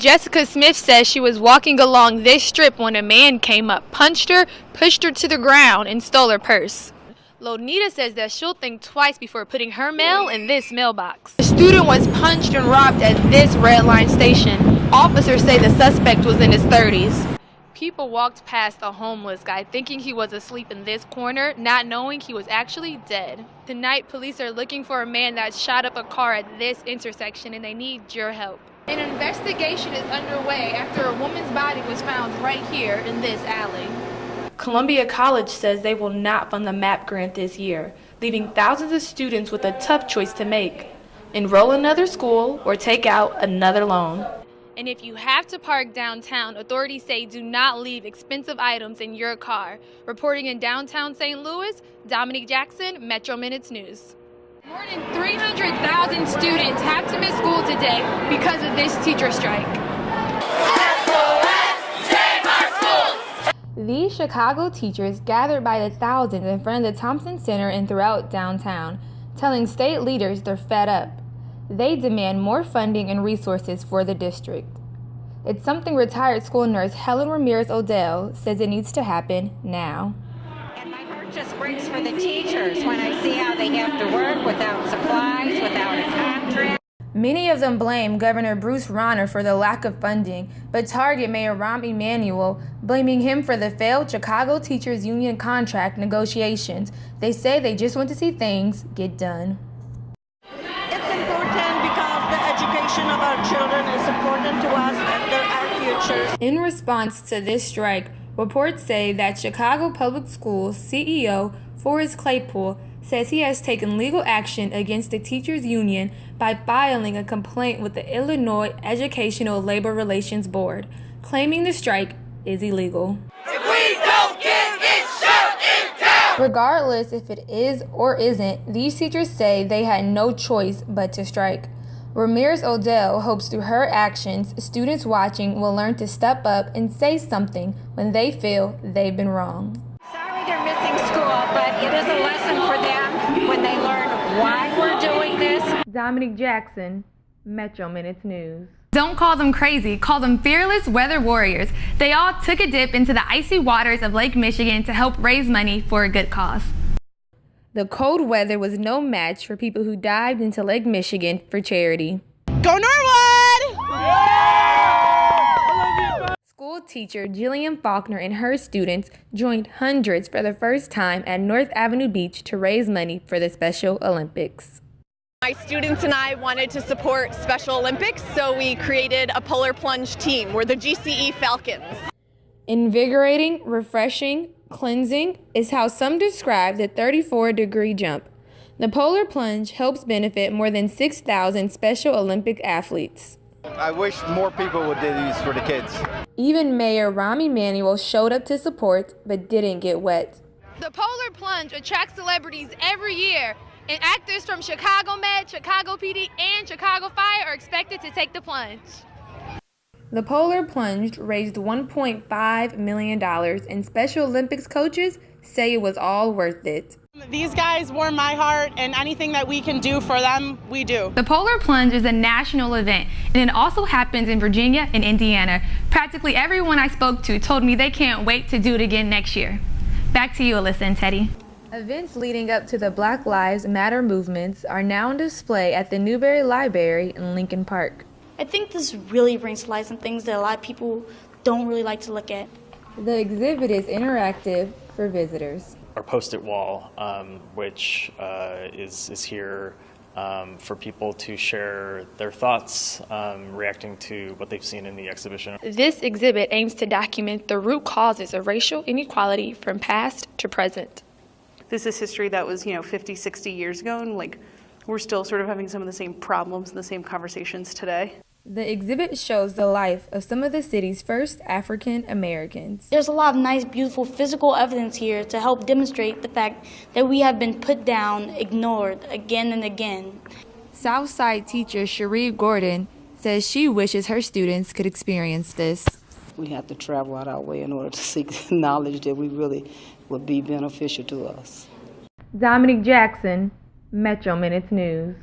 Jessica Smith says she was walking along this strip when a man came up, punched her, pushed her to the ground, and stole her purse. Lonita says that she'll think twice before putting her mail in this mailbox. The student was punched and robbed at this red line station. Officers say the suspect was in his 30s. People walked past a homeless guy thinking he was asleep in this corner, not knowing he was actually dead. Tonight, police are looking for a man that shot up a car at this intersection, and they need your help. An investigation is underway after a woman's body was found right here in this alley. Columbia College says they will not fund the MAP grant this year, leaving thousands of students with a tough choice to make: enroll in another school or take out another loan. And if you have to park downtown, authorities say do not leave expensive items in your car. Reporting in downtown St. Louis, Dominique Jackson, Metro Minutes News. More than 300,000 students have to miss school today because of this teacher strike. These Chicago teachers gathered by the thousands in front of the Thompson Center and throughout downtown, telling state leaders they're fed up. They demand more funding and resources for the district. It's something retired school nurse Helen Ramirez-Odell says it needs to happen now. And my heart just breaks for the teachers when I see how they have to work without supplies, without a contract. Many of them blame Governor Bruce Rauner for the lack of funding, but target Mayor Rahm Emanuel, blaming him for the failed Chicago Teachers Union contract negotiations. They say they just want to see things get done. It's important because the education of our children is important to us and they're our futures. In response to this strike, reports say that Chicago Public Schools CEO Forrest Claypool says he has taken legal action against the teachers union by filing a complaint with the Illinois Educational Labor Relations Board, claiming the strike is illegal. If we don't get it shut it down! Regardless if it is or isn't, these teachers say they had no choice but to strike. Ramirez-Odell hopes through her actions, students watching will learn to step up and say something when they feel they've been wrong. Sorry they're missing school, but it is a lesson for them when they learn why we're doing this. Dominique Jackson, Metro Minutes News. Don't call them crazy, call them fearless weather warriors. They all took a dip into the icy waters of Lake Michigan to help raise money for a good cause. The cold weather was no match for people who dived into Lake Michigan for charity. Go Norwood! School teacher Jillian Faulkner and her students joined hundreds for the first time at North Avenue Beach to raise money for the Special Olympics. My students and I wanted to support Special Olympics, so we created a polar plunge team. We're the GCE Falcons. Invigorating, refreshing, cleansing is how some describe the 34-degree jump. The polar plunge helps benefit more than 6,000 Special Olympic athletes. I wish more people would do these for the kids. Even Mayor Rahm Emanuel showed up to support, but didn't get wet. The polar plunge attracts celebrities every year, and actors from Chicago Med, Chicago PD, and Chicago Fire are expected to take the plunge. The polar plunge raised $1.5 million, and Special Olympics coaches say it was all worth it. These guys warm my heart, and anything that we can do for them, we do. The polar plunge is a national event, and it also happens in Virginia and Indiana. Practically everyone I spoke to told me they can't wait to do it again next year. Back to you, Alyssa and Teddy. Events leading up to the Black Lives Matter movements are now on display at the Newberry Library in Lincoln Park. I think this really brings to light some things that a lot of people don't really like to look at. The exhibit is interactive for visitors. Our post-it wall, which is here for people to share their thoughts, reacting to what they've seen in the exhibition. This exhibit aims to document the root causes of racial inequality from past to present. This is history that was, 50, 60 years ago, and we're still sort of having some of the same problems and the same conversations today. The exhibit shows the life of some of the city's first African Americans. There's a lot of nice, beautiful physical evidence here to help demonstrate the fact that we have been put down, ignored again and again. Southside teacher Cherie Gordon says she wishes her students could experience this. We have to travel out our way in order to seek knowledge that we really would be beneficial to us. Dominique Jackson, Metro Minutes News.